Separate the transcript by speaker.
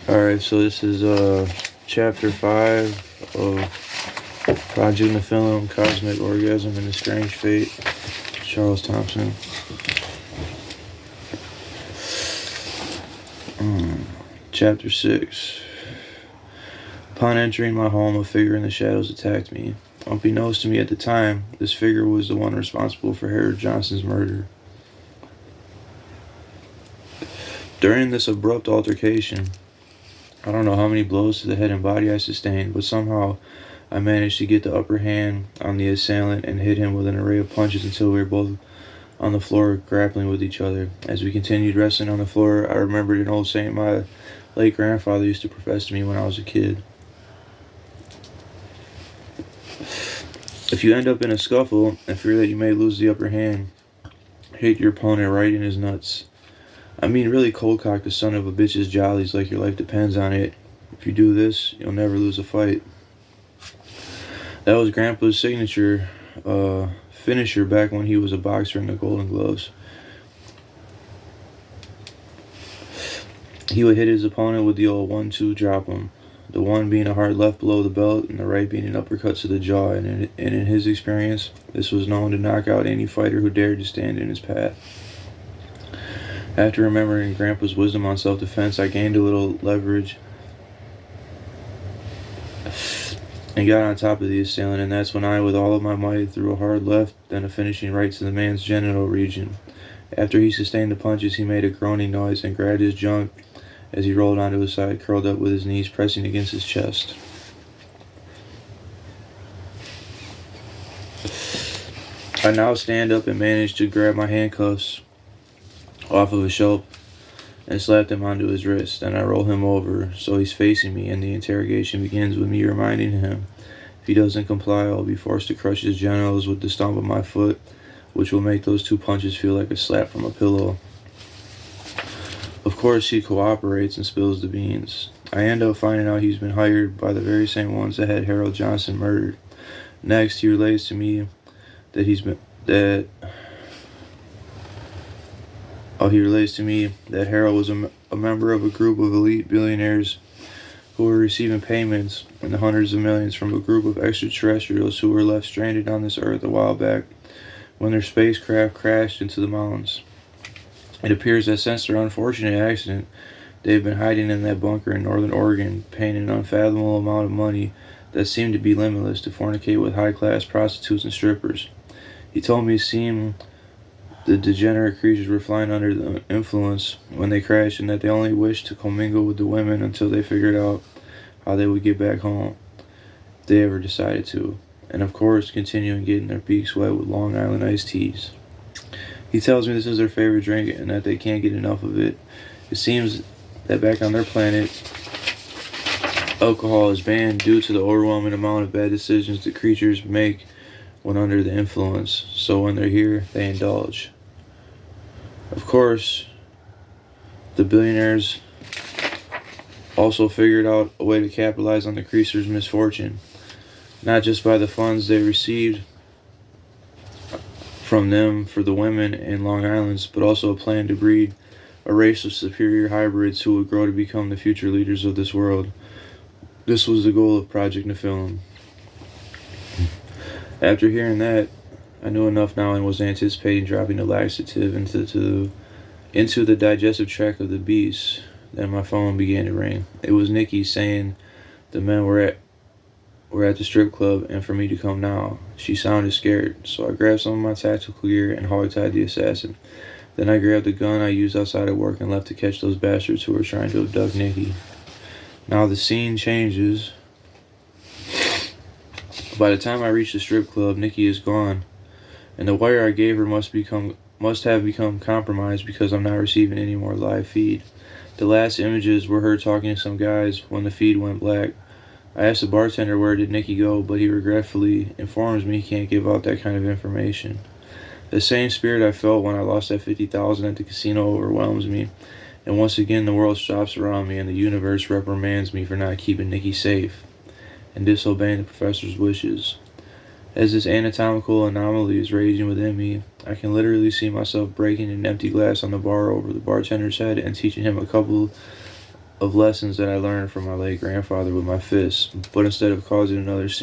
Speaker 1: Alright, so this is chapter 5 of Project Nephilim, Cosmic Orgasm and the Strange Fate, Charles Thompson. Chapter 6. Upon entering my home, a figure in the shadows attacked me. Unbeknownst to me at the time, this figure was the one responsible for Harold Johnson's murder. During this abrupt altercation, I don't know how many blows to the head and body I sustained, but somehow I managed to get the upper hand on the assailant and hit him with an array of punches until we were both on the floor grappling with each other. As we continued wrestling on the floor, I remembered an old saying my late grandfather used to profess to me when I was a kid. If you end up in a scuffle and fear that you may lose the upper hand, hit your opponent right in his nuts. I mean, really cold cock the son of a bitch's jollies like your life depends on it. If you do this, you'll never lose a fight. That was Grandpa's signature finisher back when he was a boxer in the Golden Gloves. He would hit his opponent with the old 1-2 drop him. The one being a hard left below the belt and the right being an uppercut to the jaw. And in his experience, this was known to knock out any fighter who dared to stand in his path. After remembering Grandpa's wisdom on self-defense, I gained a little leverage and got on top of the assailant, and that's when I, with all of my might, threw a hard left, then a finishing right to the man's genital region. After he sustained the punches, he made a groaning noise and grabbed his junk as he rolled onto his side, curled up with his knees pressing against his chest. I now stand up and manage to grab my handcuffs off of a shelf and slap them onto his wrist. Then I roll him over so he's facing me, and the interrogation begins with me reminding him if he doesn't comply, I'll be forced to crush his genitals with the stump of my foot, which will make those 2 punches feel like a slap from a pillow. Of course, he cooperates and spills the beans. I end up finding out he's been hired by the very same ones that had Harold Johnson murdered. Next, he relates to me that Harold was a member of a group of elite billionaires who were receiving payments in the hundreds of millions from a group of extraterrestrials who were left stranded on this earth a while back when their spacecraft crashed into the mountains. It appears that since their unfortunate accident, they've been hiding in that bunker in northern Oregon, paying an unfathomable amount of money that seemed to be limitless to fornicate with high-class prostitutes and strippers. He told me it seemed the degenerate creatures were flying under the influence when they crashed, and that they only wished to commingle with the women until they figured out how they would get back home, if they ever decided to. And of course, continuing getting their beaks wet with Long Island iced teas. He tells me this is their favorite drink and that they can't get enough of it. It seems that back on their planet, alcohol is banned due to the overwhelming amount of bad decisions the creatures make when under the influence. So when they're here, they indulge. Of course, the billionaires also figured out a way to capitalize on the creatures' misfortune, not just by the funds they received from them for the women in Long Island, but also a plan to breed a race of superior hybrids who would grow to become the future leaders of this world. This was the goal of Project Nephilim. After hearing that, I knew enough now and was anticipating dropping the laxative into the digestive tract of the beast. Then my phone began to ring. It was Nikki saying the men were at the strip club and for me to come now. She sounded scared, so I grabbed some of my tactical gear and hog-tied the assassin. Then I grabbed the gun I used outside of work and left to catch those bastards who were trying to abduct Nikki. Now the scene changes. By the time I reach the strip club, Nikki is gone, and the wire I gave her must have become compromised because I'm not receiving any more live feed. The last images were her talking to some guys when the feed went black. I asked the bartender where did Nikki go, but he regretfully informs me he can't give out that kind of information. The same spirit I felt when I lost that $50,000 at the casino overwhelms me, and once again the world stops around me and the universe reprimands me for not keeping Nikki safe and disobeying the professor's wishes. As this anatomical anomaly is raging within me, I can literally see myself breaking an empty glass on the bar over the bartender's head and teaching him a couple of lessons that I learned from my late grandfather with my fists, but instead of causing another scene